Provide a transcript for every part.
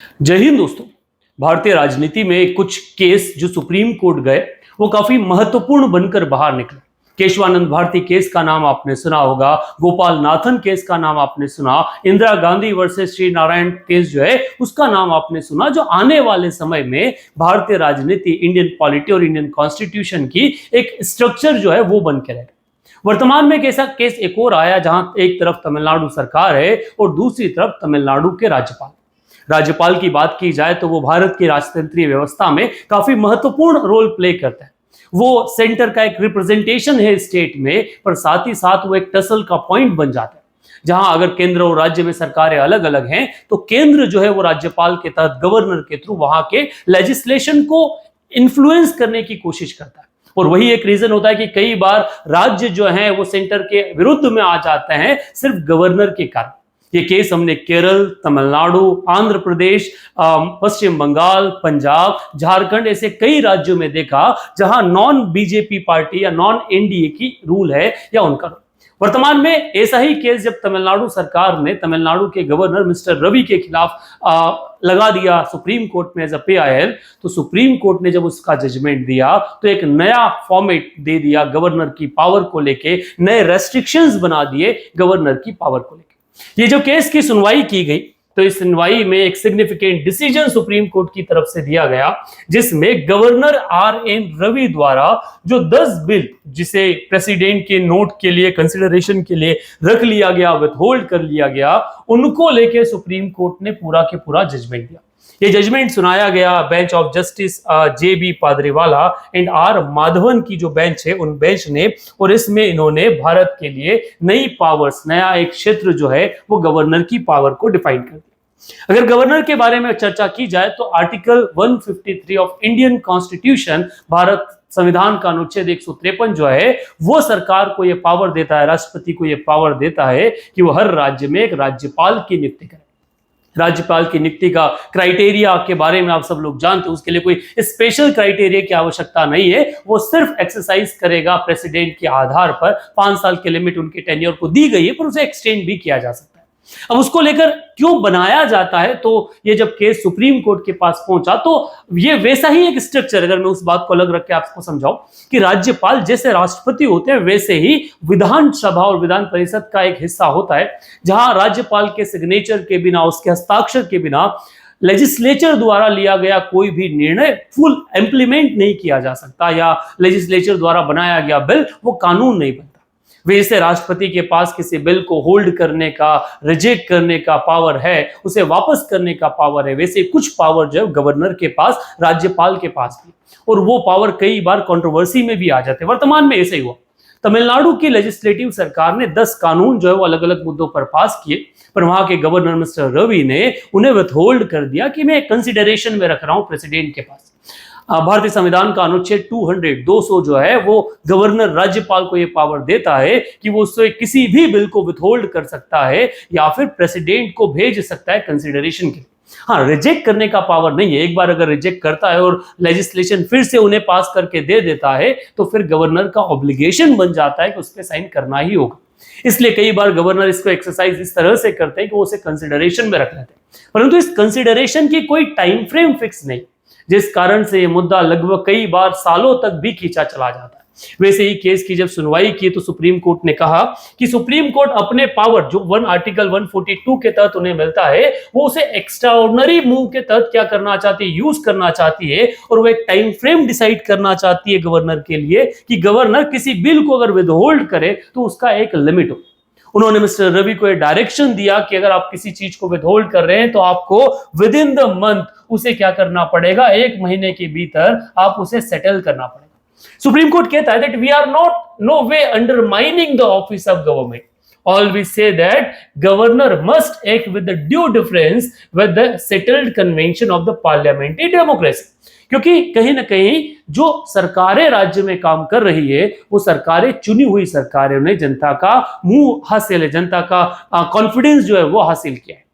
जय हिंद दोस्तों। भारतीय राजनीति में कुछ केस जो सुप्रीम कोर्ट गए वो काफी महत्वपूर्ण बनकर बाहर निकले। केशवानंद भारती केस का नाम आपने सुना होगा, गोपाल नाथन केस का नाम आपने सुना, इंदिरा गांधी वर्सेस श्री नारायण केस जो है उसका नाम आपने सुना, जो आने वाले समय में भारतीय राजनीति, इंडियन पॉलिटी और इंडियन कॉन्स्टिट्यूशन की एक स्ट्रक्चर जो है वो बन के रहेगा। वर्तमान में कैसा केस एक और आया जहां एक तरफ तमिलनाडु सरकार है और दूसरी तरफ तमिलनाडु के राज्यपाल की बात की जाए तो वो भारत की राजतंत्रीय व्यवस्था में काफी महत्वपूर्ण रोल प्ले करता है। वो सेंटर का एक रिप्रेजेंटेशन है स्टेट में, पर साथ ही साथ वो एक टसल का पॉइंट बन जाता है। जहां अगर केंद्र और राज्य में सरकारें अलग अलग हैं तो केंद्र जो है वो राज्यपाल के तहत गवर्नर के थ्रू वहां के लेजिस्लेशन को इन्फ्लुएंस करने की कोशिश करता है। और वही एक रीजन होता है कि कई बार राज्य जो है वो सेंटर के विरुद्ध में आ जाते हैं सिर्फ गवर्नर के कारण। ये केस हमने केरल, तमिलनाडु, आंध्र प्रदेश, पश्चिम बंगाल, पंजाब, झारखंड ऐसे कई राज्यों में देखा जहां नॉन बीजेपी पार्टी या नॉन एनडीए की रूल है या उनका। वर्तमान में ऐसा ही केस जब तमिलनाडु सरकार ने तमिलनाडु के गवर्नर मिस्टर रवि के खिलाफ लगा दिया सुप्रीम कोर्ट में एज अ PIL, तो सुप्रीम कोर्ट ने जब उसका जजमेंट दिया तो एक नया फॉर्मेट दे दिया गवर्नर की पावर को लेके, नए रेस्ट्रिक्शंस बना दिए गवर्नर की पावर को लेके। ये जो केस की सुनवाई की गई तो इस सुनवाई में एक सिग्निफिकेंट डिसीजन सुप्रीम कोर्ट की तरफ से दिया गया, जिसमें गवर्नर RN रवि द्वारा जो 10 बिल जिसे प्रेसिडेंट के नोट के लिए कंसिडरेशन के लिए रख लिया गया, विथहोल्ड कर लिया गया, उनको लेके सुप्रीम कोर्ट ने पूरा के पूरा जजमेंट दिया। ये जजमेंट सुनाया गया bench of justice JB Pardiwala and R Madhavan की जो बेंच है उन बेंच ने, और इसमें इन्होंने भारत के लिए नई पावर्स, नया एक क्षेत्र जो है वो गवर्नर की पावर को डिफाइन कर दिया। अगर गवर्नर के बारे में चर्चा की जाए तो article 153 of Indian constitution, Bharat संविधान का अनुच्छेद 153 जो है वो सरकार को ये पावर देता है, राष्ट्रपति को ये पावर देता है कि वो हर राज्य में एक राज्यपाल की नियुक्ति करे। राज्यपाल की नियुक्ति का क्राइटेरिया के बारे में आप सब लोग जानते हैं, उसके लिए कोई स्पेशल क्राइटेरिया की आवश्यकता नहीं है। वो सिर्फ एक्सरसाइज करेगा प्रेसिडेंट के आधार पर। 5 साल की लिमिट उनके टेन्योर को दी गई है, पर उसे एक्सटेंड भी किया जा सकता है। अब उसको लेकर क्यों बनाया जाता है, तो ये जब केस सुप्रीम कोर्ट के पास पहुंचा तो ये वैसा ही एक स्ट्रक्चर, अगर मैं उस बात को अलग रख के आपको समझाऊं कि राज्यपाल जैसे राष्ट्रपति होते हैं वैसे ही विधानसभा और विधान परिषद का एक हिस्सा होता है, जहां राज्यपाल के सिग्नेचर के बिना, उसके हस्ताक्षर के बिना लेजिस्लेचर द्वारा लिया गया कोई भी निर्णय फुल इंप्लीमेंट नहीं किया जा सकता, या लेजिस्लेचर द्वारा बनाया गया बिल वो कानून नहीं बनता। वैसे राष्ट्रपति के पास किसी बिल को होल्ड करने का, रिजेक्ट करने का पावर है, उसे वापस करने का पावर है, वैसे कुछ पावर जो है गवर्नर के पास, राज्यपाल के पास भी, और वो पावर कई बार कंट्रोवर्सी में भी आ जाते हैं। वर्तमान में ऐसे ही हुआ। तमिलनाडु की लेजिस्लेटिव सरकार ने 10 कानून जो है वो अलग अलग मुद्दों पर पास किए, पर वहां के गवर्नर मिस्टर रवि ने उन्हें विथहोल्ड कर दिया कि मैं कंसिडरेशन में रख रहा हूं प्रेसिडेंट के पास। भारतीय संविधान का अनुच्छेद 200 जो है वो गवर्नर राज्यपाल को ये पावर देता है कि वो उससे किसी भी बिल को विथहोल्ड कर सकता है या फिर प्रेसिडेंट को भेज सकता है कंसिडरेशन के। हाँ, रिजेक्ट करने का पावर नहीं है। एक बार अगर रिजेक्ट करता है और लेजिस्लेशन फिर से उन्हें पास करके दे देता है तो फिर गवर्नर का ऑब्लिगेशन बन जाता है कि उस पर साइन करना ही होगा। इसलिए कई बार गवर्नर इसको एक्सरसाइज इस तरह से करते हैं कि वो उसे कंसिडरेशन में रख लेते हैं, परंतु इस कंसिडरेशन की कोई टाइम फ्रेम फिक्स नहीं, जिस कारण से ये मुद्दा लगभग कई बार सालों तक भी खींचा चला जाता है। वैसे ही केस की जब सुनवाई की तो सुप्रीम कोर्ट ने कहा कि सुप्रीम कोर्ट अपने पावर जो आर्टिकल 142 के तहत उन्हें मिलता है वो उसे एक्स्ट्राऑर्डिनरी मूव के तहत क्या करना चाहती है, यूज करना चाहती है, और वो एक टाइम फ्रेम डिसाइड करना चाहती है गवर्नर के लिए कि गवर्नर किसी बिल को अगर विथहोल्ड करे तो उसका एक लिमिट हो। उन्होंने मिस्टर रवि को एक डायरेक्शन दिया कि अगर आप किसी चीज को विथहोल्ड कर रहे हैं तो आपको विद इन द मंथ उसे क्या करना पड़ेगा, 1 महीने के भीतर आप उसे सेटल करना पड़ेगा। सुप्रीम कोर्ट कहता है that we are not no way undermining the office of government, all we say that governor must act with the due difference with the settled convention of the parliamentary democracy. क्योंकि कहीं ना कहीं जो सरकारें राज्य में काम कर रही है वो सरकारें चुनी हुई सरकारें, उन्हें जनता का मुंह हासिल है, जनता का कॉन्फिडेंस जो है वो हासिल किया है।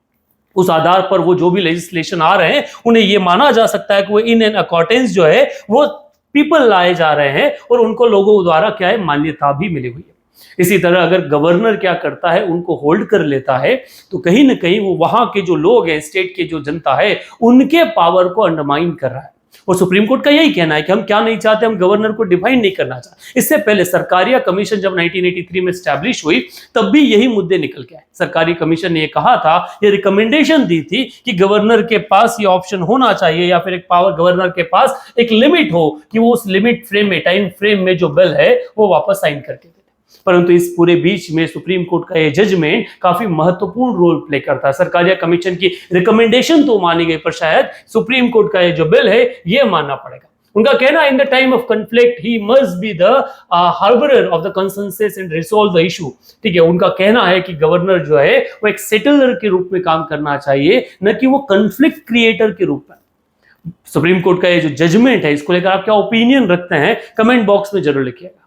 उस आधार पर वो जो भी लेजिस्लेशन आ रहे हैं उन्हें ये माना जा सकता है कि वो इन एन अकॉर्डेंस जो है वो पीपल लाए जा रहे हैं और उनको लोगों द्वारा क्या है, मान्यता भी मिली हुई है। इसी तरह अगर गवर्नर क्या करता है, उनको होल्ड कर लेता है, तो कहीं ना कहीं वो वहां के जो लोग हैं, स्टेट के जो जनता है, उनके पावर को अंडरमाइन कर रहा है। और सुप्रीम कोर्ट का यही कहना है कि हम क्या नहीं चाहते, हम गवर्नर को डिफाइन नहीं करना चाहते। इससे पहले सरकारिया कमीशन जब 1983 में स्टैब्लिश हुई, तब भी यही मुद्दे निकल के आए। सरकारी कमीशन ने यह कहा था, ये रिकमेंडेशन दी थी कि गवर्नर के पास ये ऑप्शन होना चाहिए, या फिर एक पावर गवर्नर के पास एक लिमिट हो कि वो उस लिमिट फ्रेम में, टाइम फ्रेम में जो बिल है वो वापस साइन करके दे। परंतु इस पूरे बीच में सुप्रीम कोर्ट का ये जजमेंट काफी महत्वपूर्ण रोल प्ले करता है। सरकारिया कमीशन की रिकमेंडेशन तो मानी गई, पर शायद सुप्रीम कोर्ट का ये जो बिल है ये मानना पड़ेगा। उनका कहना, in the time of conflict he must be the harbourer of the consensus and resolve the issue. ठीक है, उनका कहना है कि गवर्नर जो है वो एक सेटलर के रूप में काम करना चाहिए, न कि वो कॉन्फ्लिक्ट क्रिएटर के रूप में। सुप्रीम कोर्ट का ये जो जजमेंट है, इसको लेकर आप क्या ओपिनियन रखते हैं, कमेंट बॉक्स में जरूर लिखिएगा।